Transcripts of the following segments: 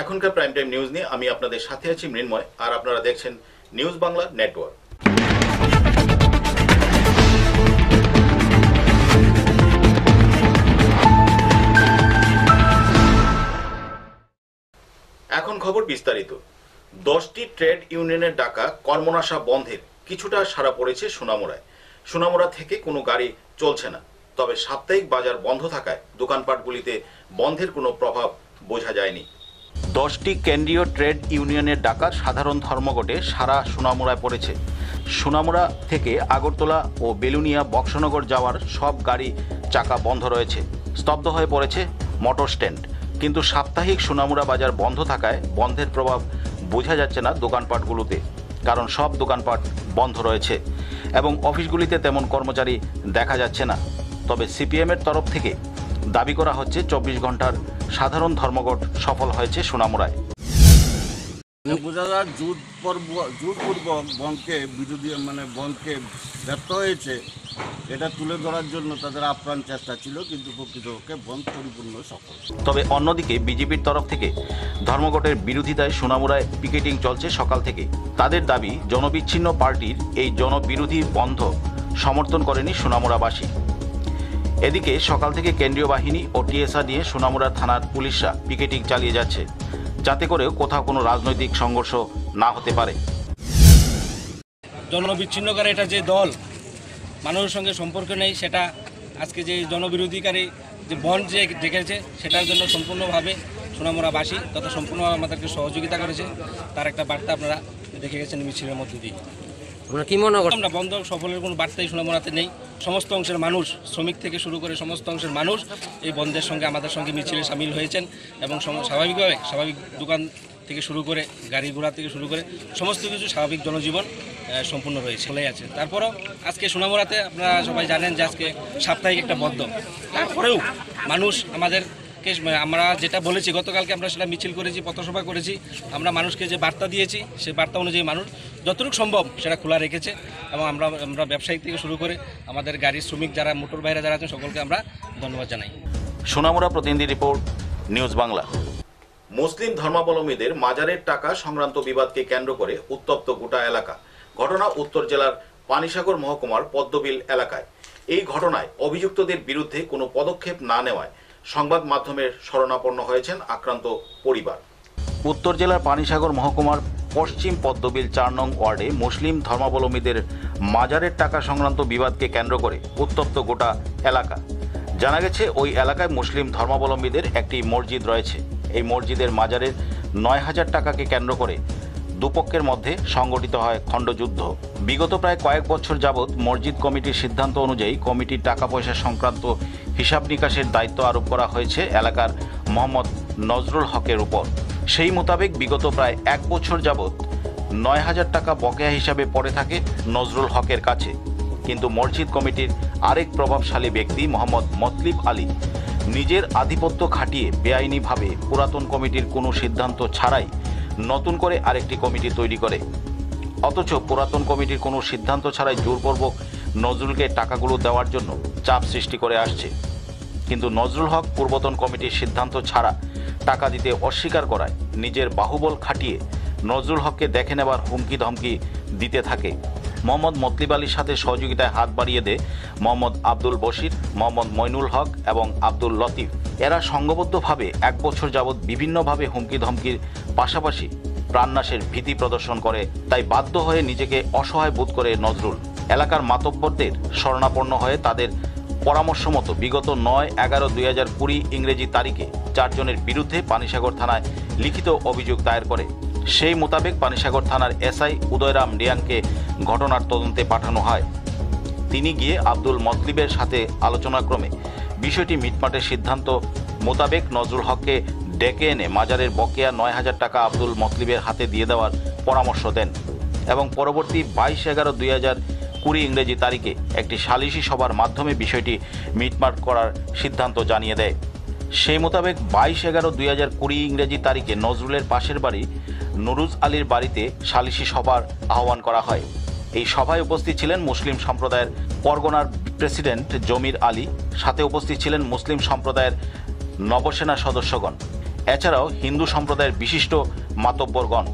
এখনকার prime time news নিয়ে আমি আপনাদের সাথে আছি মৃন্ময়, আর আপনারা দেখছেন নিউজ বাংলা নেটওয়ার্ক। এখন খবর বিস্তারিত। 10টি ট্রেড ইউনিয়নের ডাকা কর্মনাশা বন্ধের কিছুটা সাড়া পড়েছে সোনামুড়ায়। সোনামুড়া থেকে কোনো গাড়ি চলছে না, তবে সাপ্তাহিক বাজার বন্ধ থাকায় দোকানপাটগুলিতে বন্ধের কোনো প্রভাব বোঝা যায়নি। 10টি কেন্দ্রীয় ট্রেড ইউনিয়নের ডাকা সাধারণ ধর্মঘটে সারা সোনামুড়ায় পড়েছে। সোনামুড়া থেকে আগরতলা ও বেলুনিয়া বক্সনগর যাওয়ার সব গাড়ি চাকা বন্ধ রয়েছে। স্তব্ধ হয়ে পড়েছে মোটর স্ট্যান্ড। কিন্তু সাপ্তাহিক সোনামুড়া বাজার বন্ধ থাকায় বন্ধের প্রভাব বোঝা যাচ্ছে না দোকানপাটগুলোতে, কারণ সব দোকানপাট বন্ধ রয়েছে এবং অফিসগুলিতে তেমন কর্মচারী দেখা যাচ্ছে না। তবে সিপিএমের তরফ থেকে দাবি করা হচ্ছে 24 ঘন্টার সাধারণ ধর্মঘট সফল হয়েছে সোনামুড়ায়। জোরপূর্বক বন্ধকে বিরোধী বন্ধকে ব্যর্থ হয়েছে, এটা তুলে ধরার জন্য তাদের আপ্রাণ চেষ্টা ছিল, কিন্তু প্রকৃতপক্ষে বন্ধ পরিপূর্ণ সফল। তবে অন্যদিকে বিজেপির তরফ থেকে ধর্মঘটের বিরোধিতায় সোনামুড়ায় পিকেটিং চলছে সকাল থেকে। তাদের দাবি, জনবিচ্ছিন্ন পার্টির এই জনবিরোধী বন্ধ সমর্থন করেনি সোনামুড়াবাসী। এদিকে সকাল থেকে কেন্দ্রীয় বাহিনী ও টিএসআর নিয়ে সোনামুড়া থানার পুলিশরা পিকেটিং চালিয়ে যাচ্ছে, যাতে করে কোথাও কোনো রাজনৈতিক সংঘর্ষ না হতে পারে। জনবিচ্ছিন্নকারী এটা যে দল, মানুষের সঙ্গে সম্পর্ক নেই, সেটা আজকে যে জনবিরোধীকারী যে বন্ধ যে ডেকেছে, সেটার জন্য সম্পূর্ণভাবে সোনামুড়াবাসী তথা সম্পূর্ণভাবে আমাদেরকে সহযোগিতা করেছে। তার একটা বার্তা আপনারা দেখে গেছেন মিছিলের মধ্যে দিয়ে। আমরা কি মনে করি, আমরা বন্ধ সফলের কোনো বার্তাই সোনামুড়াতে নেই। সমস্ত অংশের মানুষ, শ্রমিক থেকে শুরু করে সমস্ত অংশের মানুষ এই বন্ধের সঙ্গে আমাদের সঙ্গে মিছিলে সামিল হয়েছেন এবং স্বাভাবিকভাবে স্বাভাবিক দোকান থেকে শুরু করে গাড়ি ঘোড়া থেকে শুরু করে সমস্ত কিছু স্বাভাবিক জনজীবন সম্পূর্ণ রয়েছে, চলে আছে। তারপরও আজকে সোনামুড়াতে আপনারা সবাই জানেন যে আজকে সাপ্তাহিক একটা বন্ধ। তারপরেও মানুষ আমরা যেটা বলেছি, গতকালকে আমরা সেটা মিছিল করেছি, পথসভা করেছি, আমরা মানুষকে যে বার্তা দিয়েছি সেই বার্তা অনুযায়ী মানুষ যতটুকু সম্ভব সেটা খোলা রেখেছে এবং আমরা ব্যবসায়িক থেকে শুরু করে আমাদের গাড়ির শ্রমিক যারা, মোটর ভাইরা যারা আছেন, সকলকে আমরা ধন্যবাদ জানাই। সোনামুড়া প্রতিনিধি রিপোর্ট, নিউজ বাংলা। মুসলিম ধর্মাবলম্বীদের মাজারের টাকা সংক্রান্ত বিবাদকে কেন্দ্র করে উত্তপ্ত গোটা এলাকা। ঘটনা উত্তর জেলার পানিসাগর মহকুমার পদ্মবিল এলাকায়। এই ঘটনায় অভিযুক্তদের বিরুদ্ধে কোনো পদক্ষেপ না নেওয়ায় সংবাদ মাধ্যমের শরণাপন্ন হয়েছেন আক্রান্ত পরিবার। উত্তর জেলার পানিসাগর মহকুমার পশ্চিম পদ্মবিল 4 নং ওয়ার্ডে মুসলিম ধর্মাবলম্বীদের মাজারের টাকা সংক্রান্ত বিবাদকে কেন্দ্র করে উত্তপ্ত গোটা এলাকা। জানা গেছে, ওই এলাকায় মুসলিম ধর্মাবলম্বীদের একটি মসজিদ রয়েছে। এই মসজিদের মাজারের 9,000 টাকাকে কেন্দ্র করে দুপক্ষের মধ্যে সংগঠিত হয় খণ্ডযুদ্ধ। বিগত প্রায় কয়েক বছর যাবৎ মসজিদ কমিটির সিদ্ধান্ত অনুযায়ী কমিটির টাকা পয়সা সংক্রান্ত হিসাব নিকাশের দায়িত্ব আরোপ করা হয়েছে এলাকার মোহাম্মদ নজরুল হকের উপর। সেই মোতাবেক বিগত প্রায় 1 বছর যাবৎ 9,000 টাকা বকেয়া হিসাবে পড়ে থাকে নজরুল হকের কাছে। কিন্তু মসজিদ কমিটির আরেক প্রভাবশালী ব্যক্তি মোহাম্মদ মতলিব আলী নিজের আধিপত্য খাটিয়ে বেআইনিভাবে পুরাতন কমিটির কোনো সিদ্ধান্ত ছাড়াই নতুন করে আরেকটি কমিটি তৈরি করে। অথচ পুরাতন কমিটির কোনো সিদ্ধান্ত ছাড়াই জোরপূর্বক নজরুলকে টাকাগুলো দেওয়ার জন্য চাপ সৃষ্টি করে আসছে। কিন্তু নজরুল হক পূর্বতন কমিটির সিদ্ধান্ত ছাড়া টাকা দিতে অস্বীকার করায় নিজের বাহুবল খাটিয়ে নজরুল হককে দেখে নেবার হুমকি ধমকি দিতে থাকে। মোহাম্মদ মতলিব আলীর সাথে সহযোগিতায় হাত বাড়িয়ে দেয় মোহাম্মদ আব্দুল বশির, মোহাম্মদ মইনুল হক এবং আব্দুল লতিফ। এরা সংঘবদ্ধভাবে 1 বছর যাবৎ বিভিন্নভাবে হুমকি ধমকির পাশাপাশি প্রাণনাশের ভীতি প্রদর্শন করে। তাই বাধ্য হয়ে নিজেকে অসহায় বোধ করে নজরুল এলাকার মাতব্বরদের শরণাপন্ন হয়ে তাদের পরামর্শ মতো বিগত 9/11/2020 ইংরেজি তারিখে 4 জনের বিরুদ্ধে পানিসাগর থানায় লিখিত অভিযোগ দায়ের করে। সেই মোতাবেক পানিসাগর থানার এসআই উদয়রাম রিয়াংকে ঘটনার তদন্তে পাঠানো হয়। তিনি গিয়ে আব্দুল মতলিবের সাথে আলোচনাক্রমে বিষয়টি মিটমাটের সিদ্ধান্ত মোতাবেক নজরুল হককে ডেকে এনে মাজারের বকেয়া 9,000 টাকা আব্দুল মতলিবের হাতে দিয়ে দেওয়ার পরামর্শ দেন এবং পরবর্তী 22/11/2020 ইংরেজি তারিখে একটি সালিশি সভার মাধ্যমে বিষয়টি মিটমাট করার সিদ্ধান্ত জানিয়ে দেয়। সেই মোতাবেক 22/11/2020 ইংরেজি তারিখে নজরুলের পাশের বাড়ি নুরুজ আলীর বাড়িতে সালিশি সভার আহ্বান করা হয়। এই সভায় উপস্থিত ছিলেন মুসলিম সম্প্রদায়ের পরগনার প্রেসিডেন্ট জমির আলী, সাথে উপস্থিত ছিলেন মুসলিম সম্প্রদায়ের নবসেনা সদস্যগণ। এছাড়াও হিন্দু সম্প্রদায়ের বিশিষ্ট মাতব্বরগণ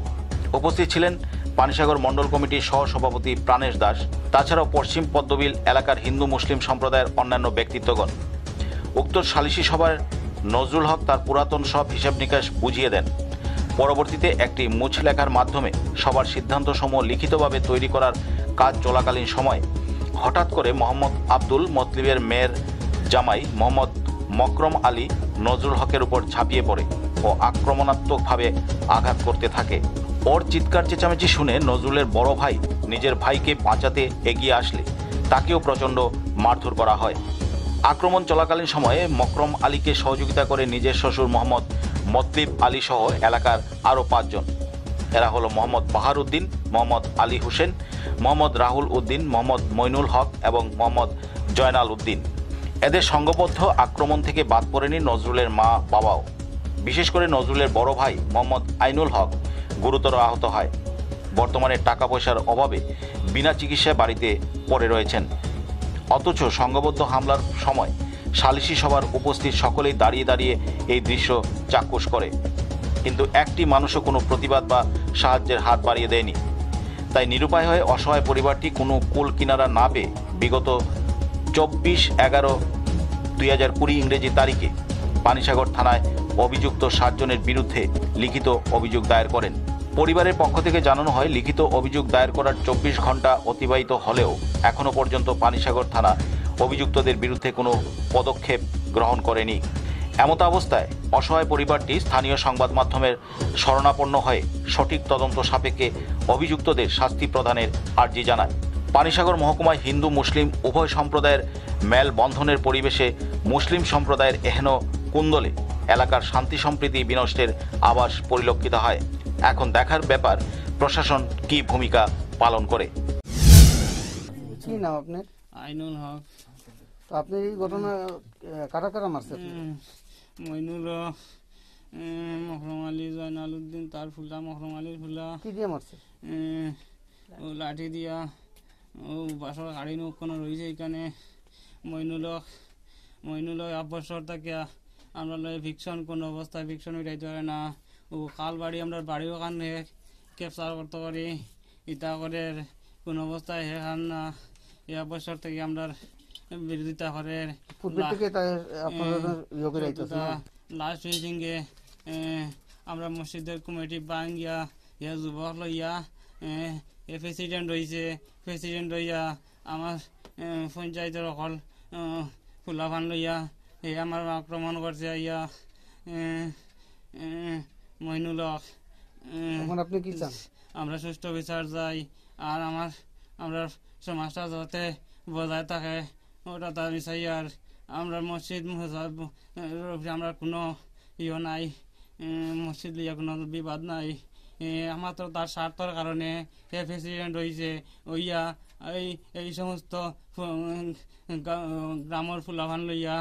উপস্থিত ছিলেন। পানিসাগর মণ্ডল কমিটির সহসভাপতি প্রাণেশ দাস, তাছাড়াও পশ্চিম পদ্মবিল এলাকার হিন্দু মুসলিম সম্প্রদায়ের অন্যান্য ব্যক্তিত্বগণ। উক্ত সালিশি সভার নজরুল হক তার পুরাতন সব হিসাব নিকাশ বুঝিয়ে দেন। পরবর্তীতে একটি মুচলেখার মাধ্যমে সবার সিদ্ধান্তসমূহ লিখিতভাবে তৈরি করার কাজ চলাকালীন সময়ে হঠাৎ করে মোহাম্মদ আব্দুল মতলিবের মেয়ের জামাই মোহাম্মদ মকরম আলী নজরুল হকের উপর ঝাঁপিয়ে পড়ে ও আক্রমণাত্মকভাবে আঘাত করতে থাকে। ওর চিৎকার চেঁচামেচি শুনে নজরুলের বড় ভাই নিজের ভাইকে বাঁচাতে এগিয়ে আসলে তাকেও প্রচণ্ড মারধর করা হয়। আক্রমণ চলাকালীন সময়ে মকরম আলীকে সহযোগিতা করে নিজের শ্বশুর মোহাম্মদ মতলিব আলী সহ এলাকার আরও 5 জন। এরা হলো মোহাম্মদ বাহার উদ্দিন, মোহাম্মদ আলী হোসেন, মোহাম্মদ রাহুল উদ্দিন, মোহাম্মদ মইনুল হক এবং মোহাম্মদ জয়নাল উদ্দিন। এদের সংঘবদ্ধ আক্রমণ থেকে বাদ পড়েনি নজরুলের মা বাবাও। বিশেষ করে নজরুলের বড় ভাই মোহাম্মদ আইনুল হক গুরুতর আহত হয়। বর্তমানে টাকা পয়সার অভাবে বিনা চিকিৎসায় বাড়িতে পড়ে রয়েছেন। অথচ সংঘবদ্ধ হামলার সময় সালিশি সভার উপস্থিত সকলেই দাঁড়িয়ে দাঁড়িয়ে এই দৃশ্য চাক্ষুষ করে, কিন্তু একটি মানুষও কোনো প্রতিবাদ বা সাহায্যের হাত বাড়িয়ে দেয়নি। তাই নিরুপায় হয়ে অসহায় পরিবারটি কোনো কুল কিনারা না পেয়ে বিগত 24/11/2020 ইংরেজি তারিখে পানিসাগর থানায় অভিযুক্ত 7 জনের বিরুদ্ধে লিখিত অভিযোগ দায়ের করেন। পরিবারের পক্ষ থেকে জানানো হয়, লিখিত অভিযোগ দায়ের করার 24 ঘন্টা অতিবাহিত হলেও এখনও পর্যন্ত পানিসাগর থানা অভিযুক্তদের বিরুদ্ধে কোনো পদক্ষেপ গ্রহণ করেনি। এমত অবস্থায় অসহায় পরিবারটি স্থানীয় সংবাদ মাধ্যমের শরণাপন্ন হয়ে সঠিক তদন্ত সাপেক্ষে অভিযুক্তদের শাস্তি প্রদানের আর্জি জানায়। পানিসাগর মহকুমায় হিন্দু মুসলিম উভয় সম্প্রদায়ের মেলবন্ধনের পরিবেশে মুসলিম সম্প্রদায়ের এহেন কুন্দলে এলাকার শান্তি সম্প্রীতি বিনষ্টের আভাস পরিলক্ষিত হয়। এখন দেখার ব্যাপার প্রশাসন কী ভূমিকা পালন করে। কি নাম আপনার? আইনুল হক। তো আপনি এই ঘটনা কারা কারা মারছে? মইনুল হক, মহরম আলী, জয়নাল উদ্দিন, তার ফুলা, মহরম আলীর ফুলা। কি দিয়ে মারছে? ও লাঠি দিয়া, ও বাসর গাড়ি নৌকোনো রয়েছে এখানে। মইনুল হক 8 বছর থেকে আমরা ফিকশন কোনো অবস্থায় ফিকশন উঠাইতে পারে না। ও খাল বাড়ি আমরা বাড়িও কানে ক্যাপচার করতে পারি, ইটা করে কোনো অবস্থায় হে খান না। 1 বছর থেকে আমরা বিরোধিতা করে লাস্ট মিটিংয়ে আমরা মসজিদের কমিটি বাঙ্গিয়া ইয়া যুবক লইয়া প্রেসিডেন্ট হয়েছে, প্রেসিডেন্ট হইয়া আমার পঞ্চায়েতের অকল ফুলাফান লইয়া এই আমার আক্রমণ করছে ইয়া মইনুল হক। আপনি কি চান? আমরা সুষ্ঠু বিচার চাই, আর আমরা সমাজটা যাতে বজায় থাকে ওটা দাবি চাই। আর আমরা মসজিদ আমরা কোনো নাই, মসজিদ লিয়া কোনো বিবাদ নাই। আমার তো তার স্বার্থর কারণে হে প্রেসিডেন্ট হয়েছে ওইয়া এই সমস্ত গ্রামের ফুলাভান লইয়া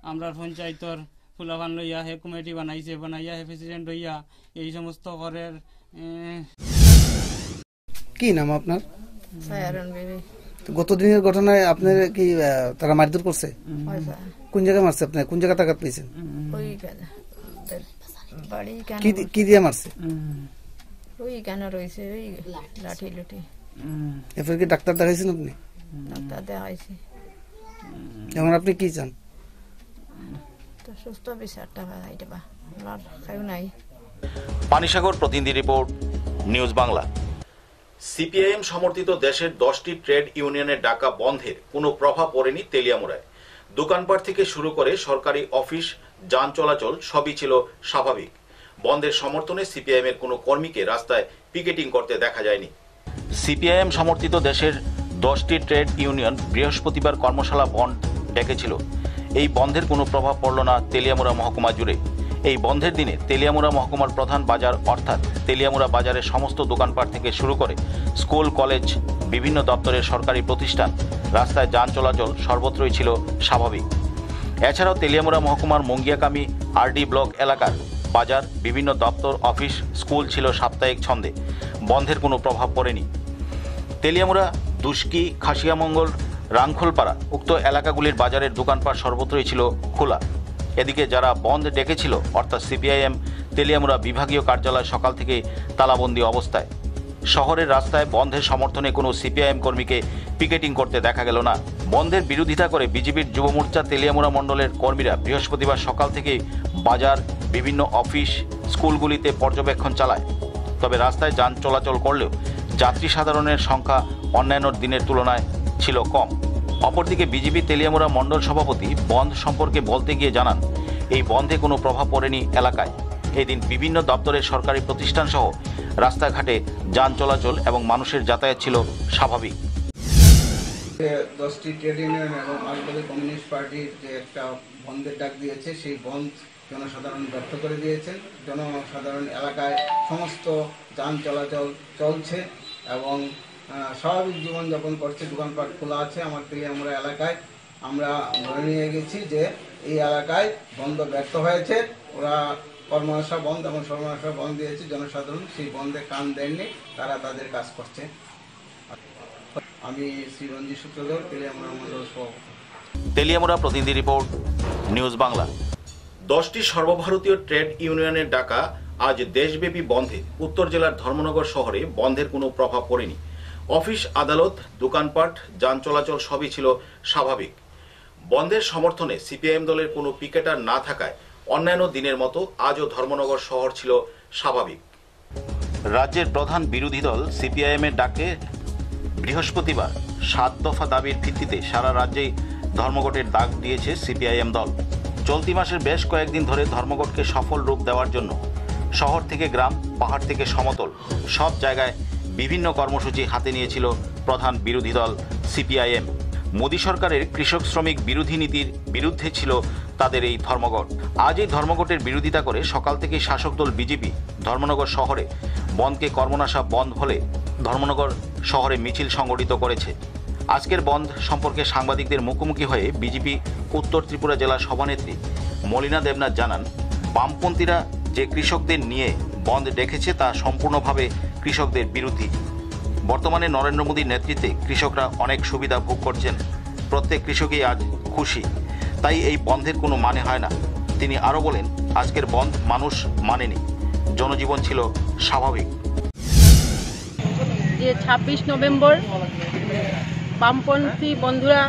আমরা পঞ্চায়েতর ফুলাভান লইয়া হে কমিটি বানাইয়া হে প্রেসিডেন্ট হইয়া এই সমস্ত ঘরের। কি নাম আপনার? সায়ারন বিবি। গতদিনের ঘটনায় আপনার কি তারা মারধর করছে? কোন জায়গায় মারছে? আপনার কোন জায়গা টাকা পেয়েছেন? কি দিয়ে মারছে? ওই কেন রয়েছে ওই লাঠি লুটি। এরপর কি ডাক্তার দেখাইছেন আপনি? ডাক্তার দেখাইছি। এখন আপনি কি চান? তো সুস্থ বিচারটা পাইতে বা আমার কেউ নাই। পানিসাগর প্রতিনিধি রিপোর্ট, নিউজ বাংলা। সিপিআইএম সমর্থিত দেশের 10টি ট্রেড ইউনিয়নের ডাকা বন্ধের কোনো প্রভাব পড়েনি তেলিয়ামুড়ায়। দোকানপাট থেকে শুরু করে সরকারি অফিস, যান চলাচল সবই ছিল স্বাভাবিক। বন্ধের সমর্থনে সিপিআইএম এর কোনো কর্মীকে রাস্তায় পিকেটিং করতে দেখা যায়নি। সিপিআইএম সমর্থিত দেশের 10টি ট্রেড ইউনিয়ন বৃহস্পতিবার কর্মশালা বন্ধ ডেকেছিল। এই বন্ধের কোনো প্রভাব পড়ল না তেলিয়ামুড়া মহকুমা জুড়ে। এই বন্ধের দিনে তেলিয়ামুড়া মহকুমার প্রধান বাজার অর্থাৎ তেলিয়ামুড়া বাজারের সমস্ত দোকানপাট থেকে শুরু করে স্কুল, কলেজ, বিভিন্ন দপ্তরের সরকারি প্রতিষ্ঠান, রাস্তায় যান চলাচল সর্বত্রই ছিল স্বাভাবিক। এছাড়াও তেলিয়ামুড়া মহকুমার মঙ্গিয়াকামি আরডি ব্লক এলাকার বাজার, বিভিন্ন দপ্তর, অফিস, স্কুল ছিল সাপ্তাহিক ছন্দে। বন্ধের কোনো প্রভাব পড়েনি। তেলিয়ামুড়া, দুস্কি, খাসিয়ামঙ্গল, রাংখোলপাড়া উক্ত এলাকাগুলির বাজারের দোকানপাট সর্বত্রই ছিল খোলা। এদিকে যারা বন্ধ ডেকেছিল অর্থাৎ সিপিআইএম তেলিয়ামুড়া বিভাগীয় কার্যালয় সকাল থেকে তালাবন্দি অবস্থায়। শহরের রাস্তায় বন্ধের সমর্থনে কোনো সিপিআইএম কর্মীকে পিকেটিং করতে দেখা গেল না। বন্ধের বিরোধিতা করে বিজেপির যুব মোর্চা তেলিয়ামুড়া মণ্ডলের কর্মীরা বৃহস্পতিবার সকাল থেকে বাজার, বিভিন্ন অফিস, স্কুলগুলিতে পর্যবেক্ষণ চালায়। তবে রাস্তায় যান চলাচল করলেও যাত্রী সাধারণের সংখ্যা অন্যান্য দিনের তুলনায় ছিল কম। অপরদিকে বিজেপি তেলিয়ামুড়া মণ্ডল সভাপতি বন্ধ সম্পর্কে বলতে গিয়ে জানান, এই বন্ধে কোনো প্রভাব পড়েনি এলাকায়। এদিন বিভিন্ন দপ্তরের সরকারি প্রতিষ্ঠান সহ রাস্তাঘাটে যান চলাচল এবং মানুষের যাতায়াত ছিল স্বাভাবিক। 10টি ট্রেড ইউনিয়ন এবং মার্কসবাদী কমিউনিস্ট পার্টির যে একটা বন্ধের ডাক দিয়েছে, সেই বন্ধ জনসাধারণ ব্যর্থ করে দিয়েছেন। জনসাধারণ এলাকায় সমস্ত যান চলাচল চলছে এবং স্বাভাবিক জীবনযাপন করছে। দোকানপাট খোলা আছে। আমার তেলিয়ামুড়া এলাকায় আমরা ধরে নিয়ে গেছি যে এই এলাকায় বন্ধ ব্যর্থ হয়েছে। ওরা কর্মশালা বন্ধ এবং সর্বনাশা বন্ধ দিয়েছে। জনসাধারণ সেই বন্ধে কান দেননি, তারা তাদের কাজ করছে। আমি শ্রী রঞ্জিত সূত্রধর, তেলিয়ামুড়া মণ্ডল সভাপতি। তেলিয়ামুড়া প্রতিনিধি রিপোর্ট, নিউজ বাংলা। 10টি সর্বভারতীয় ট্রেড ইউনিয়নের ডাকা আজ দেশব্যাপী বন্ধে উত্তর জেলার ধর্মনগর শহরে বন্ধের কোনো প্রভাব পড়েনি। অফিস, আদালত, দোকানপাট, যান চলাচল সবই ছিল স্বাভাবিক। বন্ধের সমর্থনে সিপিআইএম দলের কোনো পিকেটার না থাকায় অন্যান্য দিনের মতো আজও ধর্মনগর শহর ছিল স্বাভাবিক। রাজ্যের প্রধান বিরোধী দল সিপিআইএমের ডাকে বৃহস্পতিবার 7 দফা দাবির ভিত্তিতে সারা রাজ্যেই ধর্মঘটের ডাক দিয়েছে সিপিআইএম দল। চলতি মাসের বেশ কয়েকদিন ধরে ধর্মঘটকে সফল রূপ দেওয়ার জন্য শহর থেকে গ্রাম, পাহাড় থেকে সমতল সব জায়গায় বিভিন্ন কর্মসূচি হাতে নিয়েছিল প্রধান বিরোধী দল সিপিআইএম। মোদী সরকারের কৃষক শ্রমিক বিরোধী নীতির বিরুদ্ধে ছিল তাদের এই ধর্মঘট। আজ এই ধর্মঘটের বিরোধিতা করে সকাল থেকে শাসক দল বিজেপি ধর্মনগর শহরে বন্ধকে কর্মনাশা বন্ধ বলে ধর্মনগর শহরে মিছিল সংগঠিত করেছে। আজকের বন্ধ সম্পর্কে সাংবাদিকদের মুখোমুখি হয়ে বিজেপি উত্তর ত্রিপুরা জেলা সভানেত্রী মলিনা দেবনাথ জানান, বামপন্থীরা যে কৃষকদের নিয়ে বন্ধ ডেকেছে তা সম্পূর্ণভাবে কৃষকদের বিরোধী। বর্তমানে নরেন্দ্র মোদীর নেতৃত্বে কৃষকরা অনেক সুবিধা ভোগ করছেন। প্রত্যেক কৃষকই আজ খুশি, তাই এই বন্ধের কোনো মানে হয় না। তিনি আরও বলেন, আজকের বন্ধ মানুষ মানেনি, জনজীবন ছিল স্বাভাবিক। যে 26 নভেম্বর বামপন্থী বন্ধুরা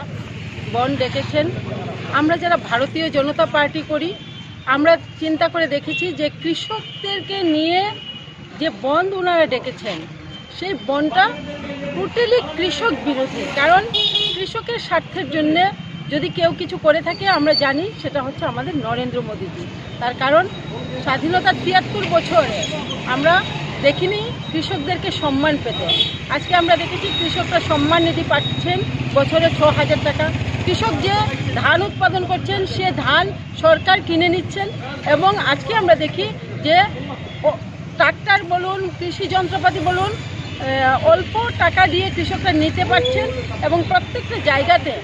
বন্ধ ডেকেছেন, আমরা যারা ভারতীয় জনতা পার্টি করি, আমরা চিন্তা করে দেখেছি যে কৃষকদেরকে নিয়ে যে বন্ধ ওনারা ডেকেছেন, সেই বন্ধটা টোটালি কৃষক বিরোধী। কারণ কৃষকের স্বার্থের জন্য যদি কেউ কিছু করে থাকে, আমরা জানি সেটা হচ্ছে আমাদের নরেন্দ্র মোদীজি। তার কারণ স্বাধীনতার 73 বছরে আমরা দেখিনি কৃষকদেরকে সম্মান পেতে। আজকে আমরা দেখেছি কৃষকরা সম্মান নিধি পাচ্ছেন বছরে 6,000 টাকা। কৃষক যে ধান উৎপাদন করছেন, সে ধান সরকার কিনে নিচ্ছেন। এবং আজকে আমরা দেখি যে ট্রাক্টর বলুন, কৃষি যন্ত্রপাতি বলুন, অল্প টাকা দিয়ে কৃষকরা নিতে পারছেন। এবং প্রত্যেকটা জায়গাতে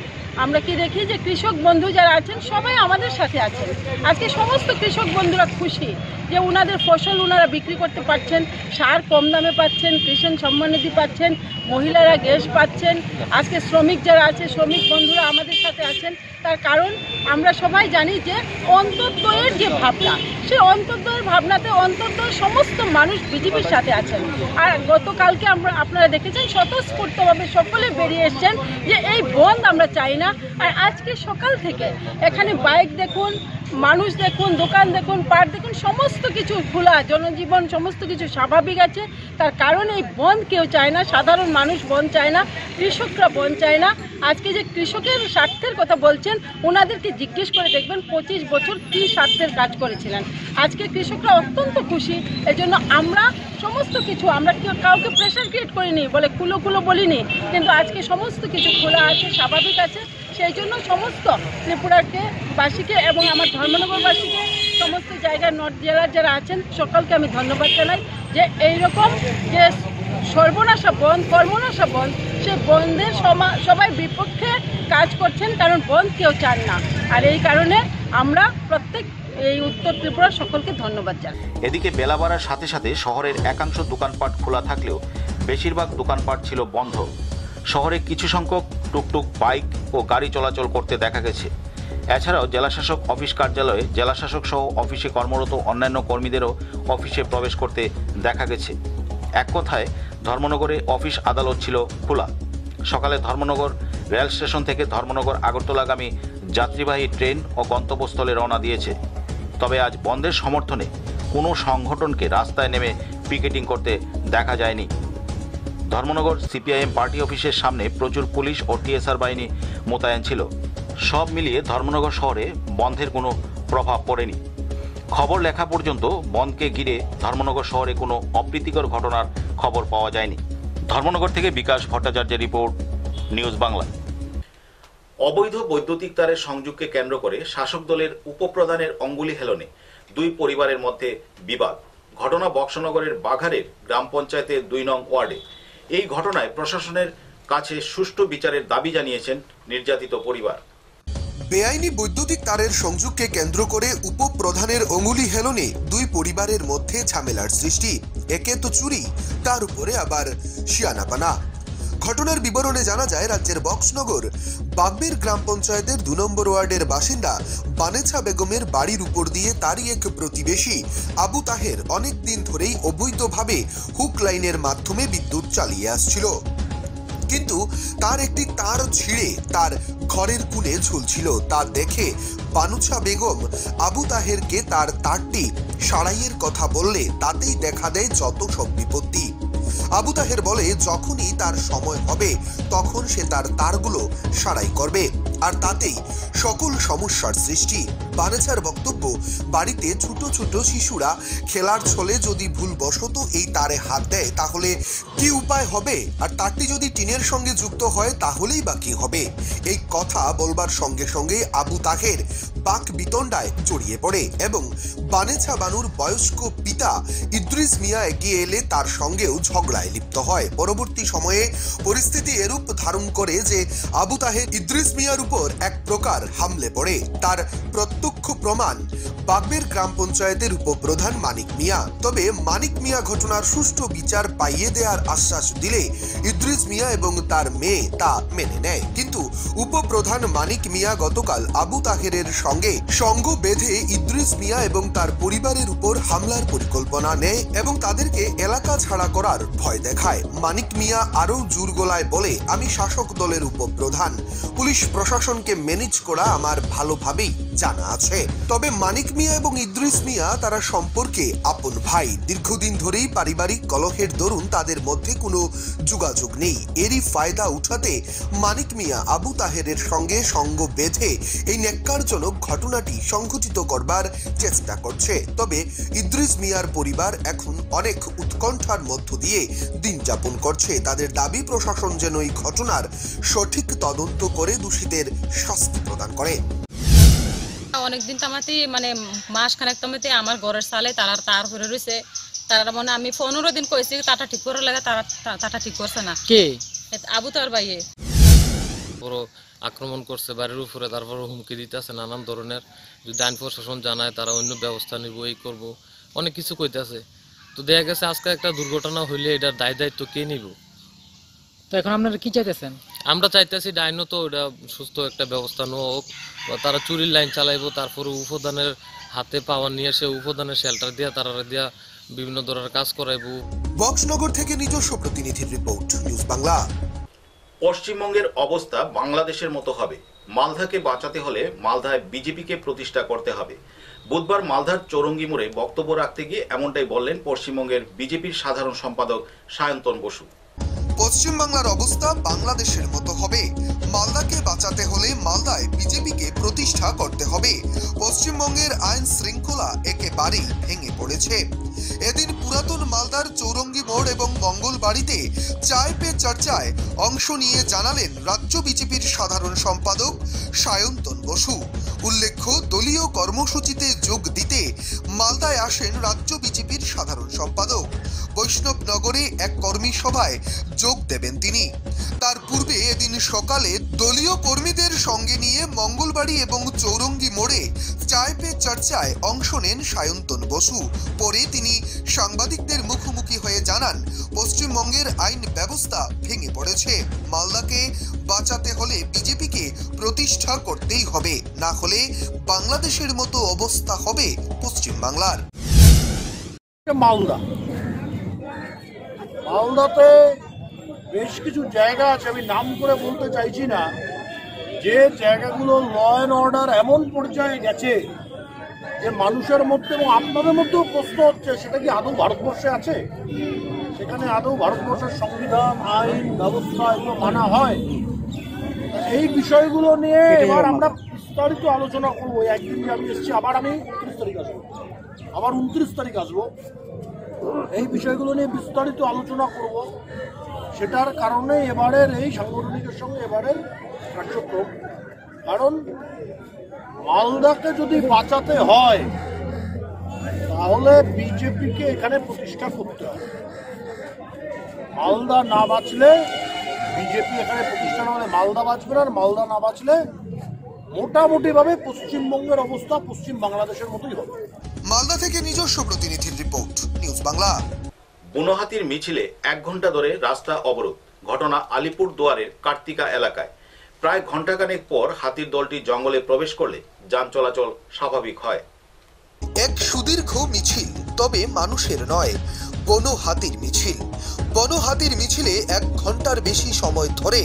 আমরা কি দেখি যে কৃষক বন্ধু যারা আছেন সবাই আমাদের সাথে আছেন। আজকে সমস্ত কৃষক বন্ধুরা খুশি যে ওনাদের ফসল ওনারা বিক্রি করতে পারছেন, সার কম দামে পাচ্ছেন, কৃষক সম্মান নিধি পাচ্ছেন, মহিলারা গ্যাস পাচ্ছেন। আজকে শ্রমিক যারা আছে, শ্রমিক বন্ধুরা আমাদের সাথে আছেন। তার কারণ আমরা সবাই জানি যে অন্তর্দয়ের যে ভাবনা, সেই অন্তর্দয়ের ভাবনাতে অন্তর্দয় সমস্ত মানুষ বিজেপির সাথে আছেন। আর গতকালকে আপনারা দেখেছেন স্বতঃস্ফূর্তভাবে সকলে বেরিয়ে এসছেন যে এই বন্ধ আমরা চাই না। আর আজকে সকাল থেকে এখানে বাইক দেখুন, মানুষ দেখুন, দোকান দেখুন, পাট দেখুন, সমস্ত কিছু খোলা, জনজীবন সমস্ত কিছু স্বাভাবিক আছে। তার কারণ এই বন্ধ কেউ চায় না, সাধারণ মানুষ বন্ধ চায় না, কৃষকরা বন্ধ চায় না। আজকে যে কৃষকের স্বার্থের কথা বলছেন, ওনাদেরকে জিজ্ঞেস করে দেখবেন 25 বছর কী স্বার্থের কাজ করেছিলেন। আজকে কৃষকরা অত্যন্ত খুশি। এজন্য আমরা সমস্ত কিছু, আমরা কাউকে প্রেশার ক্রিয়েট করিনি, বলে খুলো বলিনি, কিন্তু আজকে সমস্ত কিছু খোলা আছে, স্বাভাবিক আছে। সেই জন্য সমস্ত ত্রিপুরাকে বাসীকে এবং আমার ধর্মনগরবাসীকে, সমস্ত জায়গায় নর্থ জেলার যারা আছেন সকলকে আমি ধন্যবাদ জানাই যে এইরকম যে সর্বনাশা বন্ধ, কর্মনাশা বন্ধ, সেই বন্ধের সবাই বিপক্ষে কাজ করছেন। কারণ বন্ধ কেউ চান না। আর এই কারণে আমরা প্রত্যেক এই উত্তর ত্রিপুরা সকলকে ধন্যবাদ জানাই। এদিকে বেলা বাড়ার সাথে সাথে শহরের একাংশ দোকানপাট খোলা থাকলেও বেশিরভাগ দোকানপাট ছিল বন্ধ। শহরে কিছু সংখ্যক টুকটুক বাইক ও গাড়ি চলাচল করতে দেখা গেছে। এছাড়াও জেলাশাসক অফিস কার্যালয়ে জেলাশাসক সহ অফিসে কর্মরত অন্যান্য কর্মীদেরও অফিসে প্রবেশ করতে দেখা গেছে। এক কথায় ধর্মনগরে অফিস আদালত ছিল খোলা। সকালে ধর্মনগর রেল স্টেশন থেকে ধর্মনগর আগরতলাগামী যাত্রীবাহী ট্রেন ও গন্তব্যস্থলে রওনা দিয়েছে। তবে আজ বন্ধের সমর্থনে কোনো সংগঠনকে রাস্তায় নেমে পিকেটিং করতে দেখা যায়নি। ধর্মনগর সিপিআইএম পার্টি অফিসের সামনে প্রচুর পুলিশ ও টিএসআর বাহিনী মোতায়েন ছিল। সব মিলিয়ে ধর্মনগর শহরে বন্ধের কোনো প্রভাব পড়েনি। খবর লেখা পর্যন্ত বন্ধকে ঘিরে ধর্মনগর শহরে কোনো অপ্রীতিকর ঘটনার খবর পাওয়া যায়নি। ধর্মনগর থেকে বিকাশ ভট্টাচার্যের রিপোর্ট, নিউজ বাংলা। অবৈধ বৈদ্যুতিক তারের সংযোগকে কেন্দ্র করে শাসক দলের উপপ্রধানের অঙ্গুলি হেলনে দুই পরিবারের মধ্যে বিবাদ। ঘটনা বক্সনগরের বাঘারের গ্রাম পঞ্চায়েতের 2 নং ওয়ার্ডে। এই ঘটনায় প্রশাসনের কাছে সুষ্ঠু বিচারের দাবি জানিয়েছেন নির্যাতিত পরিবার। বেআইনি বৈদ্যুতিক তারের সংযোগকে কেন্দ্র করে উপপ্রধানের অঙ্গুলি হেলনে দুই পরিবারের মধ্যে ঝামেলার সৃষ্টি। একে তো চুরি, তার উপরে আবার শিয়ানাপানা। ঘটনার বিবরণে জানা যায়, রাজ্যের বক্সনগর বাগবের গ্রাম পঞ্চায়েতের 2 নম্বর ওয়ার্ডের বাসিন্দা বানেছা বেগমের বাড়ির উপর দিয়ে তারই এক প্রতিবেশী আবু তাহের অনেক দিন ধরেই অবৈধভাবে হুক লাইনের মাধ্যমে বিদ্যুৎ চালিয়ে আসছিল। কিন্তু তার একটি তার ছিঁড়ে তার ঘরের কোণে ঝুলছিল। তা দেখে বানুছা বেগম আবু তাহেরকে তার তারটি সারাইয়ের কথা বললে তাতেই দেখা দেয় যত সব বিপত্তি। আবু তাহের বলে যখনই তার সময় হবে তখন সে তার তারগুলো সারাই করবে, আর তাতেই সকল সমস্যার সৃষ্টি। বানেছার বক্তব্য, বাড়িতে ছোট ছোট শিশুরা খেলার ছলে যদি ভুলবশত এই তারে হাত দেয় তাহলে কি উপায় হবে, আর তারটি যদি টিনের সঙ্গে যুক্ত হয় তাহলেই বা কি হবে। এই কথা বলবার সঙ্গে সঙ্গে আবু তাহের বাক বিতণ্ডায় জড়িয়ে পড়ে এবং বানেছা বানুর বয়স্ক পিতা ইদ্রিস মিয়া এগিয়ে এলে তার সঙ্গেও ঝগড়ায় লিপ্ত হয়। পরবর্তী সময়ে পরিস্থিতি এরূপ ধারণ করে যে আবু তাহের ইদ্রিস মিয়ার উপর এক প্রকার হামলে পড়ে। তার প্রত্যক্ষ প্রমাণ বাগবের গ্রাম পঞ্চায়েতের উপপ্রধান মানিক মিয়া। তবে মানিক মিয়া ঘটনার সুষ্ঠু বিচার পাইয়ে দেওয়ার আশ্বাস দিলে ইদ্রিস মিয়া এবং তার মেয়ে তা মেনে নেয়। কিন্তু উপপ্রধান মানিক মিয়া গতকাল আবু তাহেরের সঙ্গে সঙ্গ বেঁধে ইদ্রিস মিয়া এবং তার পরিবারের উপর হামলার পরিকল্পনা নেয় এবং তাদেরকে এলাকা ছাড়া করার ভয় দেখায়। মানিক মিয়া আরও জোর গলায় বলে, আমি শাসক দলের উপপ্রধান, পুলিশ প্রশাসনকে ম্যানেজ করা আমার ভালোভাবেই জানা আছে। তবে মানিক মিয়া এবং ইদ্রিস মিয়া তারা সম্পর্কে আপন ভাই। দীর্ঘদিন ধরেই পারিবারিক কলহের দরুন তাদের মধ্যে কোনো যোগাযোগ নেই। এরই ফায়দা উঠাতে মানিক মিয়া আবু তাহেরের সঙ্গে সঙ্গ বেঁধে এই ন্যাক্কারজনক ঘটনাটি সংঘটিত করবার চেষ্টা করছে। তবে ইদ্রিস মিয়ার পরিবার এখন অনেক উৎকণ্ঠার মধ্য দিয়ে দিন যাপন করছে। তাদের দাবি প্রশাসন যেন এই ঘটনার সঠিক তদন্ত করে দোষীদের শাস্তি প্রদান করে। অনেকদিন তামাতে মানে মাস খানেক তামাতে আমার ঘরের সালে তারা তার হয়ে রয়েছে। তারা মানে আমি 15 দিন কইছি তাটা ঠিক করে লাগে, তাটা ঠিক করছে না। কে? আবু তার ভাইয়ে বড় আক্রমণ করছে বাড়ির উপরে, তারপর হুমকি দিতেছে নানান ধরনের। যদি আইন প্রশাসন জানায় তারা অন্য ব্যবস্থা নিব, এই করবো, অনেক কিছু কইতেছে। তো দেখা গেছে আজকে একটা দুর্ঘটনা হইলে এটার দায়িত্ব কে নিব? তো এখন আপনারা কি চাইতেছেন? আমরা চাইতেছি ডাইনও তো এটা সুস্থ একটা ব্যবস্থা হোক, তারা চুরির লাইন চালাইবো, তারপরে উপদানের হাতে পাওয়ার নিয়ে সে উপদানের শেল্টার দিয়া তারা দিয়া বিভিন্ন ধরনের কাজ করাইবো। বক্সনগর থেকে নিজস্ব প্রতিনিধির রিপোর্ট, নিউজ বাংলা। পশ্চিমবঙ্গের অবস্থা বাংলাদেশের মতো হবে। মালদাকে বাঁচাতে হলে মালদায় বিজেপিকে প্রতিষ্ঠা করতে হবে। বুধবার মালদার চৌরঙ্গি মোড়ে বক্তব্য রাখতে গিয়ে এমনটাই বললেন পশ্চিমবঙ্গের বিজেপির সাধারণ সম্পাদক সায়ন্তন বসু। পশ্চিমবাংলার অবস্থা বাংলাদেশের মতো হবে। মালদাকে বাঁচাতে হলে মালদায় বিজেপিকে প্রতিষ্ঠা করতে হবে। পশ্চিমবঙ্গের আইন শৃঙ্খলা একেবারেই ভেঙে পড়েছে। এদিন পুরাতন মালদার চৌরঙ্গি মোড় এবং মঙ্গলবাড়িতে চায় পে চর্চায় অংশ নিয়ে জানালেন রাজ্য বিজেপির সাধারণ সম্পাদক সায়ন্তন বসু। উল্লেখ্য, দলীয় কর্মসূচিতে যোগ দিতে মালদায় আসেন রাজ্য বিজেপির সাধারণ সম্পাদক। বৈষ্ণবনগরে এক কর্মী সভায় যোগ দেবেন তিনি। তার পূর্বে এদিন সকালে দলীয় কর্মীদের সঙ্গে নিয়ে মঙ্গলবাড়ি এবং চৌরঙ্গি মোড়ে চায় পে চর্চায় অংশ নেন সায়ন্তন বসু। পরে তিনি সাংবাদিকদের মুখোমুখি হয়ে জানান, পশ্চিমবঙ্গের আইন ব্যবস্থা ভেঙে পড়েছে। মালদাকে বাঁচাতে হলে বিজেপিকে প্রতিষ্ঠা করতেই হবে, না হলে বাংলাদেশের মতো অবস্থা হবে পশ্চিমবাংলার। মালদাতে বেশ কিছু জায়গা আছে, আমি নাম করে বলতে চাইছি না, যে জায়গাগুলো ল অ্যান্ড অর্ডার এমন পর্যায়ে গেছে যে মানুষের মধ্যে এবং আপনাদের মধ্যেও প্রশ্ন হচ্ছে সেটা কি আদৌ ভারতবর্ষে আছে? সেখানে আদৌ ভারতবর্ষের সংবিধান, আইন ব্যবস্থা এগুলো মানা হয়? এই বিষয়গুলো নিয়ে এবার আমরা বিস্তারিত আলোচনা করবো। একদিন যে আমি এসেছি, আবার আমি 30 তারিখ আসবো, আবার 29 তারিখ আসবো, এই বিষয়গুলো নিয়ে বিস্তারিত আলোচনা করব। সেটার কারণে এবারের এই সাংগঠনিকের সঙ্গে এবারের কার্যক্রম, কারণ মালদাকে যদি বাঁচাতে হয় তাহলে বিজেপিকে এখানে প্রতিষ্ঠা করতে হবে। মালদা না বাঁচলে বিজেপি এখানে প্রতিষ্ঠা না হলে মালদা বাঁচবে না, আর মালদা না বাঁচলে মোটামুটিভাবে পশ্চিমবঙ্গের অবস্থা পশ্চিম বাংলাদেশের মতোই হবে। মালদা থেকে নিজস্ব প্রতিনিধির রিপোর্ট, নিউজ বাংলা। বুনো হাতির মিছিলে 1 ঘন্টা ধরে রাস্তা অবরোধ। ঘটনা আলিপুর দুয়ারের কার্তিকা এলাকায়। প্রায় ঘণ্টাখানেক পর হাতির দলটি জঙ্গলে প্রবেশ করলে যান চলাচল স্বাভাবিক হয়। এক সুদীর্ঘ মিছিল, তবে মানুষের নয়, বনো হাতির মিছিল। বনো হাতির মিছিলে 1 ঘন্টার বেশি সময় ধরে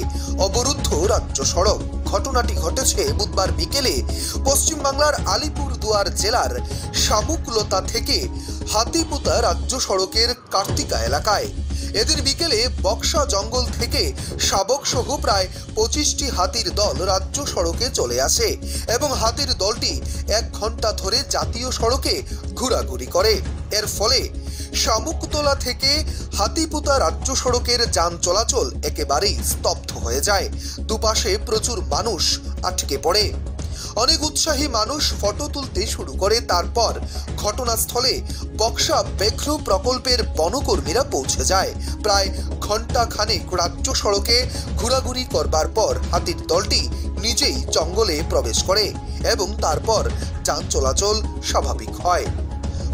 অবরুদ্ধ রাজ্য সড়ক। ঘটনাটি ঘটেছে বুধবার বিকেলে পশ্চিমবাংলার আলিপুর দুয়ার জেলার শামুকলতা থেকে হাতিপুতা রাজ্য সড়কের কার্তিকা এলাকায়। এদিন বিকেলে বক্সা জঙ্গল থেকে শাবক সহ প্রায় 25টি হাতির দল রাজ্য সড়কে চলে আসে এবং হাতির দলটি 1 ঘন্টা ধরে জাতীয় সড়কে ঘোরাঘুরি করে। এর ফলে শামুকতলা থেকে হাতিপুতা রাজ্য সড়কের যান চলাচল একেবারেই স্তব্ধ হয়ে যায়। দুপাশে প্রচুর মানুষ আটকে পড়ে। অনেক উৎসাহী মানুষ ফটো তুলতে শুরু করে। তারপর ঘটনাস্থলে বক্সা ব্যাঘ্র প্রকল্পের বনকর্মীরা পৌঁছে যায়। প্রায় ঘন্টা খানেক রাজ্য সড়কে ঘোরাঘুরি করবার পর হাতির দলটি নিজেই জঙ্গলে প্রবেশ করে এবং তারপর যান চলাচল স্বাভাবিক হয়।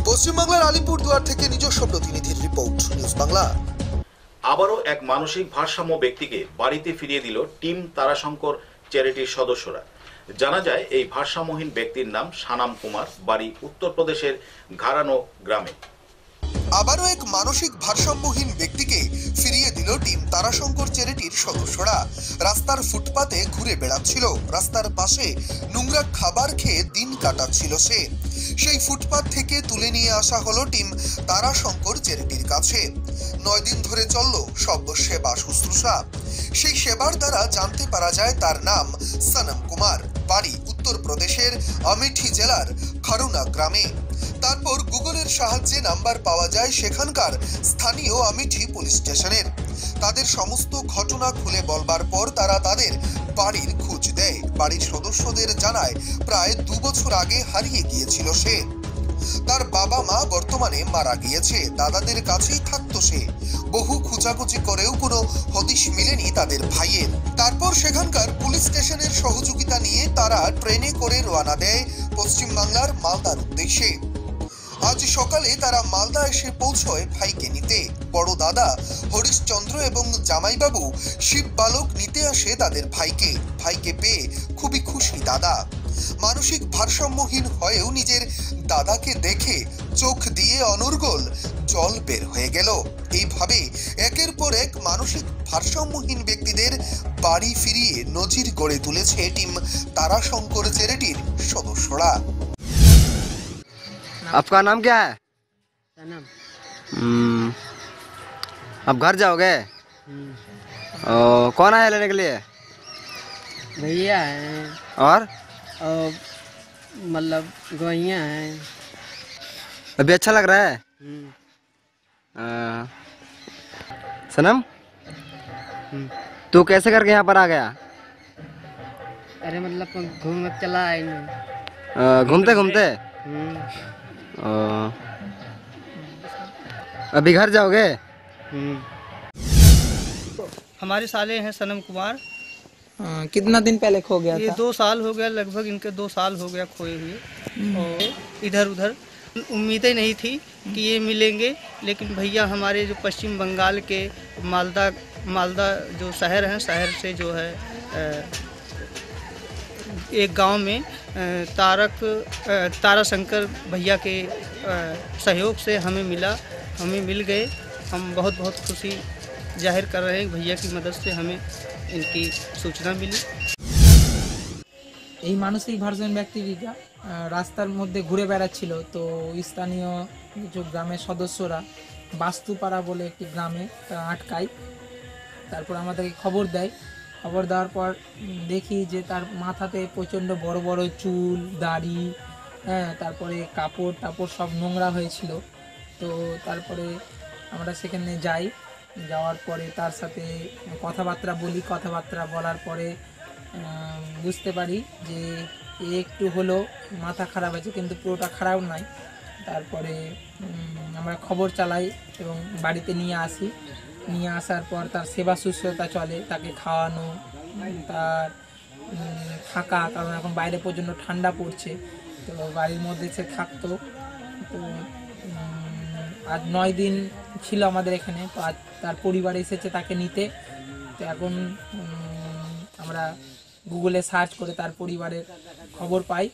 পশ্চিমবাংলার আলিপুরদুয়ার থেকে নিজস্ব প্রতিনিধির রিপোর্ট, নিউজ বাংলা। আবারও এক মানসিক ভারসাম্য ব্যক্তিকে বাড়িতে ফিরিয়ে দিল টিম তারাশঙ্কর চ্যারিটির সদস্যরা। জানা যায় এই ভারসাম্যহীন ব্যক্তির নাম সানাম কুমার, বাড়ি উত্তরপ্রদেশের ঘারানো গ্রামে। আবারও এক মানসিক ভারসাম্যহীন ব্যক্তিকে ফিরিয়ে দিল টিম তারাশঙ্কর চ্যারিটির সদস্যরা। রাস্তার ফুটপাতে ঘুরে বেড়াচ্ছিল, রাস্তার পাশে নোংরা খাবার খেয়ে দিন কাটাচ্ছিল সে। সেই ফুটপাত থেকে তুলে নিয়ে আসা হলো টিম তারাশঙ্কর চ্যারিটির কাছে। 9 দিন ধরে চলল সব সেবা শুশ্রূষা। সেই সেবার দ্বারা জানতে পারা যায় তার নাম সানাম কুমার, বাড়ি উত্তরপ্রদেশের আমেঠি জেলার খারুনা গ্রামে। তারপর গুগলের সাহায্যে নাম্বার পাওয়া যায় সেখানকার স্থানীয় আমেঠি পুলিশ স্টেশনের। তাদের সমস্ত ঘটনা খুলে বলবার পর তারা তাদের বাড়ির খোঁজ দেয়। বাড়ির সদস্যদের জানায় প্রায় 2 বছর আগে হারিয়ে গিয়েছিল সে। তার বাবা মা বর্তমানে মারা গিয়েছে, দাদাদের কাছেই থাকতো সে। বহু খোঁজাখুঁজি করেও কোনো হদিশ মেলেনি তাদের ভাইয়ের। তারপর সেখানকার পুলিশ স্টেশনের সহযোগিতা নিয়ে তারা ট্রেনে করে রওনা দেয় পশ্চিমবাংলার মালদার উদ্দেশ্যে। আজ সকালে তারা মালদা এসে পৌঁছয় ভাইকে নিতে। বড় দাদা হরিশচন্দ্র এবং জামাইবাবু শিব বালক নিতে আসে তাদের ভাইকে। ভাইকে পেয়ে খুবই খুশি দাদা। মানসিক ভারসাম্যহীন হয়েও নিজের দাদাকে দেখে চোখ দিয়ে অনর্গল জল বের হয়ে গেল। এইভাবে একের পর এক মানসিক ভারসাম্যহীন ব্যক্তিদের বাড়ি ফিরিয়ে নজির গড়ে তুলেছে টিম তারাশঙ্কর চ্যারিটির সদস্যরা। आपका नाम क्या है? सनम। अब घर जाओगे? कौन आया लेने के लिए? भैया हैं और मतलब गवैया हैं। अभी अच्छा लग रहा है? सनम, तू कैसे करके यहाँ पर आ गया? अरे मतलब घूम चला आए घूमते घूमते? अभी घर जाओगे? हमारे साले हैं सनम कुमार। कितना दिन पहले खो गया ये था? 2 साल हो गया, लगभग इनके 2 साल हो गया खोए हुए और इधर उधर उम्मीदें नहीं थी कि ये मिलेंगे, लेकिन भैया हमारे जो पश्चिम बंगाल के मालदा जो शहर हैं, शहर से जो है एक गांव में ताराशंकर भैया के सहयोग से हमें मिल गए। हम बहुत बहुत खुशी जाहिर कर रहे हैं, भैया की मदद से हमें इनकी सूचना मिली। এই মানসিক ভারসাম্য ব্যক্তিটা রাস্তার মধ্যে ঘুরে বেড়াচ্ছিল, তো স্থানীয় কিছু গ্রামের সদস্যরা বাস্তুপাড়া বলে একটি গ্রামে আটকায়। তারপর আমাদেরকে খবর দেয়। খবর দেওয়ার পর দেখি যে তার মাথাতে প্রচণ্ড বড় বড় চুল, দাড়ি, হ্যাঁ, তারপরে কাপড় টাপড় সব নোংরা হয়েছিল। তো তারপরে আমরা সেখানে যাই। যাওয়ার পরে তার সাথে কথাবার্তা বলি। কথাবার্তা বলার পরে বুঝতে পারি যে একটু হলো মাথা খারাপ আছে, কিন্তু পুরোটা খারাপ নয়। তারপরে আমরা খবর চালাই এবং বাড়িতে নিয়ে আসি। নিয়ে আসার পর তার সেবা শুশ্রূষা চলে, তাকে খাওয়ানো, তার থাকা, কারণ এখন বাইরে প্রচণ্ড ঠান্ডা পড়ছে, তো বাড়ির মধ্যে সে থাকতো। তো আজ 9 দিন ছিল আমাদের এখানে। তো আজ তার পরিবার এসেছে তাকে নিতে। তো এখন আমরা গুগলে সার্চ করে তার পরিবারের খবর পাই।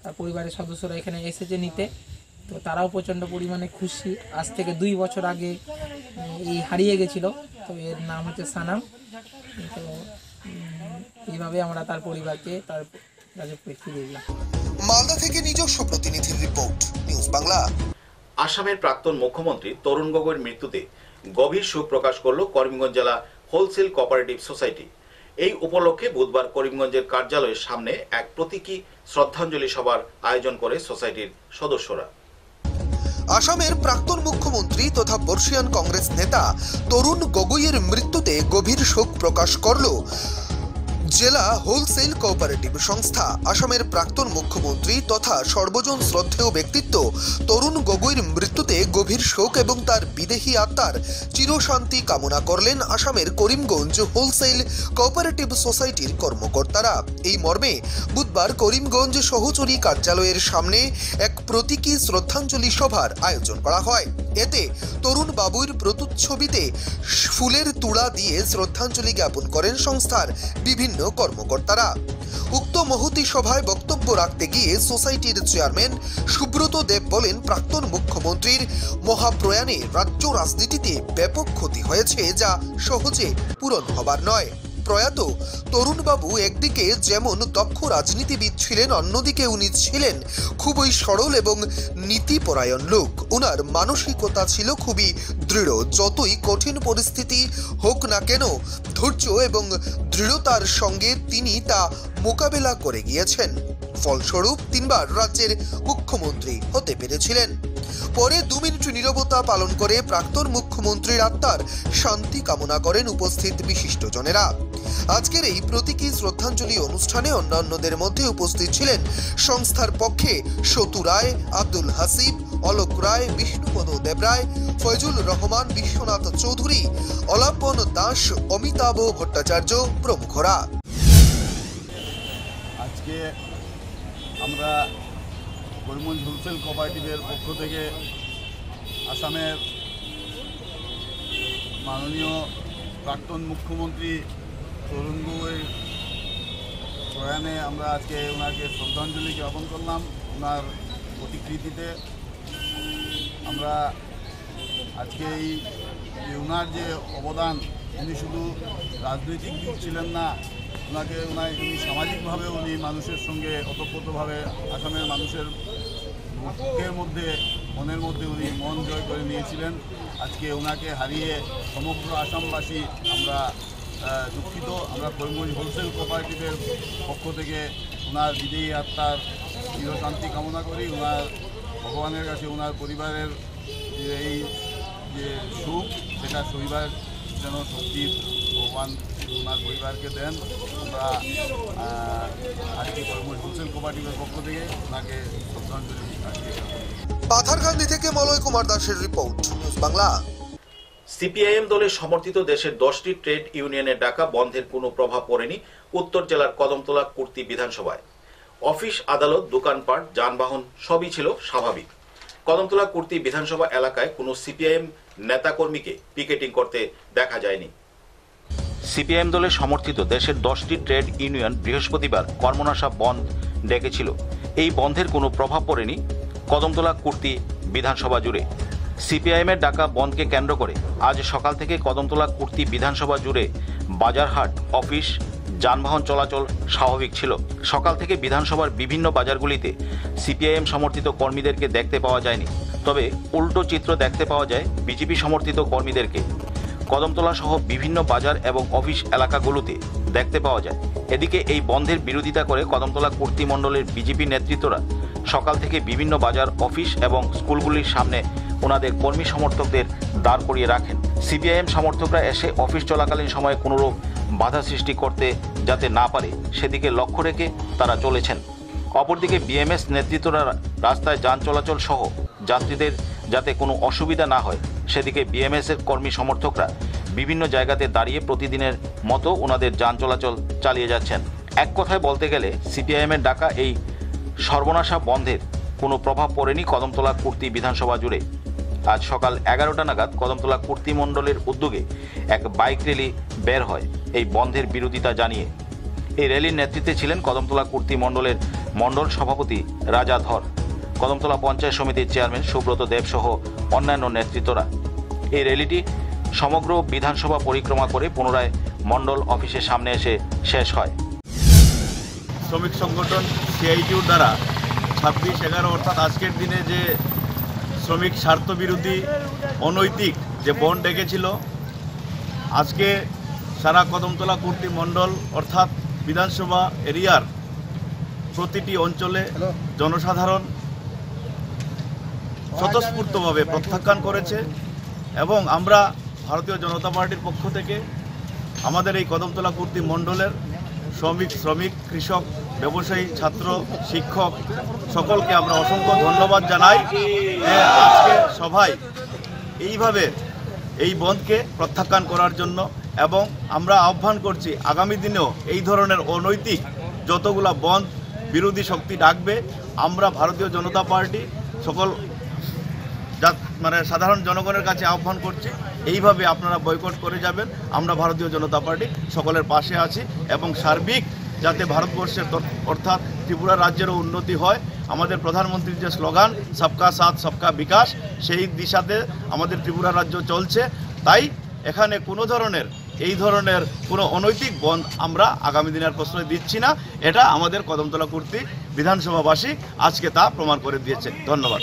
তার পরিবারের সদস্যরা এখানে এসেছে নিতে। তো তারাও প্রচণ্ড পরিমাণে খুশি। আজ থেকে 2 বছর আগে এই হারিয়ে গেছিল। তো এর নাম হচ্ছে সানাম। তো এইভাবে আমরা তার পরিবারকে তার কাছে ফিরে দিলাম। মালদা থেকে নিজস্ব প্রতিনিধির রিপোর্ট, নিউজ বাংলা। আসামের প্রাক্তন মুখ্যমন্ত্রী তরুণ গগৈর মৃত্যুতে গভীর শোক প্রকাশ করল করিমগঞ্জ জেলা হোলসেল কোঅপারেটিভ সোসাইটি। এই উপলক্ষে বুধবার করিমগঞ্জের কার্যালয়ের সামনে এক প্রতীকী শ্রদ্ধাঞ্জলি সভার আয়োজন করে সোসাইটির সদস্যরা। আসামের প্রাক্তন মুখ্যমন্ত্রী তথা বর্ষিয়ান কংগ্রেস নেতা তরুণ গগৈয়ের মৃত্যুতে গভীর শোক প্রকাশ করল জেলা হোলসেল কোঅপারেটিভ সংস্থা। আসামের প্রাক্তন মুখ্যমন্ত্রী তথা সর্বজন শ্রদ্ধেয় ব্যক্তিত্ব তরুণ গগৈর মৃত্যুতে গভীর শোক এবং তার বিদেহী আত্মার চিরশান্তি কামনা করলেন আসামের করিমগঞ্জ হোলসেল কোঅপারেটিভ সোসাইটির কর্মকর্তারা। এই মর্মে বুধবার করিমগঞ্জ সহচরী কার্যালয়ের সামনে এক প্রতীকী শ্রদ্ধাঞ্জলি সভার আয়োজন করা হয়। এতে তরুণ বাবুর প্রতিচ্ছবিতে ফুলের তুড়া দিয়ে শ্রদ্ধাঞ্জলি জ্ঞাপন করেন সংস্থার বিভিন্ন কর্মকর্তারা। উক্ত মহতী সভায় বক্তব্য রাখতে গিয়ে সোসাইটির চেয়ারম্যান সুব্রত দেব বলেন, প্রাক্তন মুখ্যমন্ত্রীর মহাপ্রয়াণে রাজ্য রাজনীতিতে ব্যাপক ক্ষতি হয়েছে, যা সহজে পূরণ হবার নয়। প্রয়াত তরুণবাবু একদিকে যেমন দক্ষ রাজনীতিবিদ ছিলেন, অন্যদিকে উনি ছিলেন খুবই সরল এবং নীতিপরায়ণ লোক। ওনার মানসিকতা ছিল খুবই দৃঢ়। যতই কঠিন পরিস্থিতি হোক না কেন, ধৈর্য এবং দৃঢ়তার সঙ্গে তিনি তা মোকাবেলা করে গিয়েছেন। ফলস্বরূপ 3 বার রাজ্যের মুখ্যমন্ত্রী হতে পেরেছিলেন। পরে 2 মিনিট নীরবতা পালন করে প্রাক্তন মুখ্যমন্ত্রীর আত্মার শান্তি কামনা করেন উপস্থিত বিশিষ্টজনেরা। আজকের এই প্রতীকী শ্রদ্ধাঞ্জলি অনুষ্ঠানে অন্যান্যদের মধ্যে উপস্থিত ছিলেন সংস্থার পক্ষে সতু রায়, আব্দুল হাসিব, অলোক রায়, বিষ্ণুপদ দেবরায়, ফয়জুল রহমান, বিশ্বনাথ চৌধুরী, অলাপন দাস, অমিতাভ ভট্টাচার্য প্রমুখরা। আজকে আমরা করিমগঞ্জ হোলসেল কোঅপারেটিভের পক্ষ থেকে আসামের মাননীয় প্রাক্তন মুখ্যমন্ত্রী তরুণ গগৈর প্রয়াণে আমরা আজকে ওনাকে শ্রদ্ধাঞ্জলি জ্ঞাপন করলাম। ওনার প্রতিকৃতিতে আমরা আজকে এই ওনার যে অবদান, উনি শুধু রাজনৈতিক দিক ছিলেন না, উনি সামাজিকভাবে উনি মানুষের সঙ্গে ওতপ্রোতভাবে আসামের মানুষের বুকের মধ্যে, মনের মধ্যে উনি মন জয় করে নিয়েছিলেন। আজকে ওনাকে হারিয়ে সমগ্র আসামবাসী আমরা দুঃখিত। আমরা করিমগঞ্জ হোলসেল কোঅপারেটিভের পক্ষ থেকে ওনার বিদেহী আত্মার চিরশান্তি কামনা করি। ওনার ভগবানের কাছে ওনার পরিবারের এই যে সুখ, সেটা সইবার যেন শক্তি ভগবান ওনার পরিবারকে দেন। আমরা আজকে করিমগঞ্জ হোলসেল কোঅপারেটিভের পক্ষ থেকে ওনাকে শ্রদ্ধাঞ্জলি জানাই। পাথারকান্দি থেকে মলয় কুমার দাসের রিপোর্ট, নিউজ বাংলা। সিপিআইএম দলের সমর্থিত দেশের 10টি ট্রেড ইউনিয়নের ডাকা বন্ধের কোনো প্রভাব পড়েনি উত্তর জেলার কদমতলা কুর্তি বিধানসভায়। অফিস, আদালত, দোকানপাট, যানবাহন সবই ছিল স্বাভাবিক। কদমতলা কুর্তি বিধানসভা এলাকায় কোনো সিপিআইএম নেতাকর্মীকে পিকেটিং করতে দেখা যায়নি। সিপিআইএম দলের সমর্থিত দেশের 10টি ট্রেড ইউনিয়ন বৃহস্পতিবার কর্মনাশা বন্ধ ডেকেছিল। এই বন্ধের কোনো প্রভাব পড়েনি কদমতলা কুর্তি বিধানসভা জুড়ে। সিপিআইএমের ডাকা বন্ধকে কেন্দ্র করে আজ সকাল থেকে কদমতলা কুর্তি বিধানসভা জুড়ে বাজারহাট, অফিস, যানবাহন চলাচল স্বাভাবিক ছিল। সকাল থেকে বিধানসভার বিভিন্ন বাজারগুলিতে সিপিআইএম সমর্থিত কর্মীদেরকে দেখতে পাওয়া যায়নি, তবে উল্টো চিত্র দেখতে পাওয়া যায় বিজেপি সমর্থিত কর্মীদেরকে। কদমতলা সহ বিভিন্ন বাজার এবং অফিস এলাকাগুলোতে দেখতে পাওয়া যায়। এদিকে এই বন্ধের বিরোধিতা করে কদমতলা কুর্তি মণ্ডলের বিজেপি নেতৃত্বরা সকাল থেকে বিভিন্ন বাজার, অফিস এবং স্কুলগুলির সামনে ওনাদের কর্মী সমর্থকদের দাঁড় করিয়ে রাখেন। সিপিআইএম সমর্থকরা এসে অফিস চলাকালীন সময়ে কোনোরূপ বাধা সৃষ্টি করতে যাতে না পারে সেদিকে লক্ষ্য রেখে তারা চলেছেন। অপরদিকে বিএমএস নেতৃত্বরা রাস্তায় যান চলাচল সহ যাত্রীদের যাতে কোনো অসুবিধা না হয় সেদিকে বিএমএস এর কর্মী সমর্থকরা বিভিন্ন জায়গাতে দাঁড়িয়ে প্রতিদিনের মতো ওনাদের যান চলাচল চালিয়ে যাচ্ছেন। এক কথায় বলতে গেলে সিপিআইএমের ডাকা এই সর্বনাশা বন্ধের কোনো প্রভাব পড়েনি কদমতলা কুর্তি বিধানসভা জুড়ে। আজ সকাল 11টা নাগাদ কদমতলা কুর্তি মণ্ডলের উদ্যোগে এক বাইক র্যালি বের হয় এই বন্ধের বিরোধিতা জানিয়ে। এই র্যালির নেতৃত্বে ছিলেন কদমতলা কুর্তি মণ্ডলের মণ্ডল সভাপতি রাজা ধর, কদমতলা পঞ্চায়েত সমিতির চেয়ারম্যান সুব্রত দেব সহ অন্যান্য নেতৃত্বরা। এই র্যালিটি সমগ্র বিধানসভা পরিক্রমা করে পুনরায় মণ্ডল অফিসের সামনে এসে শেষ হয়। শ্রমিক সংগঠন সিআইটিউর দ্বারা 26/11 অর্থাৎ আজকের দিনে যে শ্রমিক স্বার্থ বিরোধী অনৈতিক যে বন্ধ ডেকেছিল, আজকে সারা কদমতলা কুর্তি মণ্ডল অর্থাৎ বিধানসভা এরিয়ার প্রতিটি অঞ্চলে জনসাধারণ স্বতঃস্ফূর্তভাবে প্রত্যাখ্যান করেছে এবং আমরা ভারতীয় জনতা পার্টির পক্ষ থেকে আমাদের এই কদমতলা কুর্তি মণ্ডলের শ্রমিক, কৃষক, ব্যবসায়ী, ছাত্র, শিক্ষক সকলকে আমরা অসংখ্য ধন্যবাদ জানাই যে আজকে সভায় এইভাবে এই বন্ধকে প্রত্যাখ্যান করার জন্য, এবং আমরা আহ্বান করছি আগামী দিনেও এই ধরনের অনৈতিক যতগুলা বন্ধ বিরোধী শক্তি ডাকবে আমরা ভারতীয় জনতা পার্টি সকল সাধারণ জনগণের কাছে আহ্বান করছি এইভাবে আপনারা বয়কট করে যাবেন। আমরা ভারতীয় জনতা পার্টি সকলের পাশে আছি এবং সার্বিক যাতে ভারতবর্ষের অর্থাৎ ত্রিপুরা রাজ্যেরও উন্নতি হয়। আমাদের প্রধানমন্ত্রীর যে স্লোগান সবকা সাথ সবকা বিকাশ, সেই দিশাতে আমাদের ত্রিপুরা রাজ্য চলছে। তাই এখানে এই ধরনের কোনো অনৈতিক বন্ধ আমরা আগামী দিনের প্রশ্রয় দিচ্ছি না। এটা আমাদের কদমতলা কুর্তি বিধানসভাবাসী আজকে তা প্রমাণ করে দিয়েছে। ধন্যবাদ।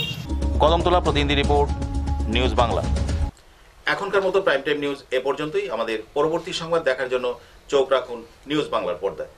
কদমতলা প্রতিনিধি রিপোর্ট, নিউজ বাংলা। এখনকার মতো প্রাইম টাইম নিউজ এ পর্যন্তই। আমাদের পরবর্তী সংবাদ দেখার জন্য চোখ রাখুন নিউজ বাংলার পর্দায়।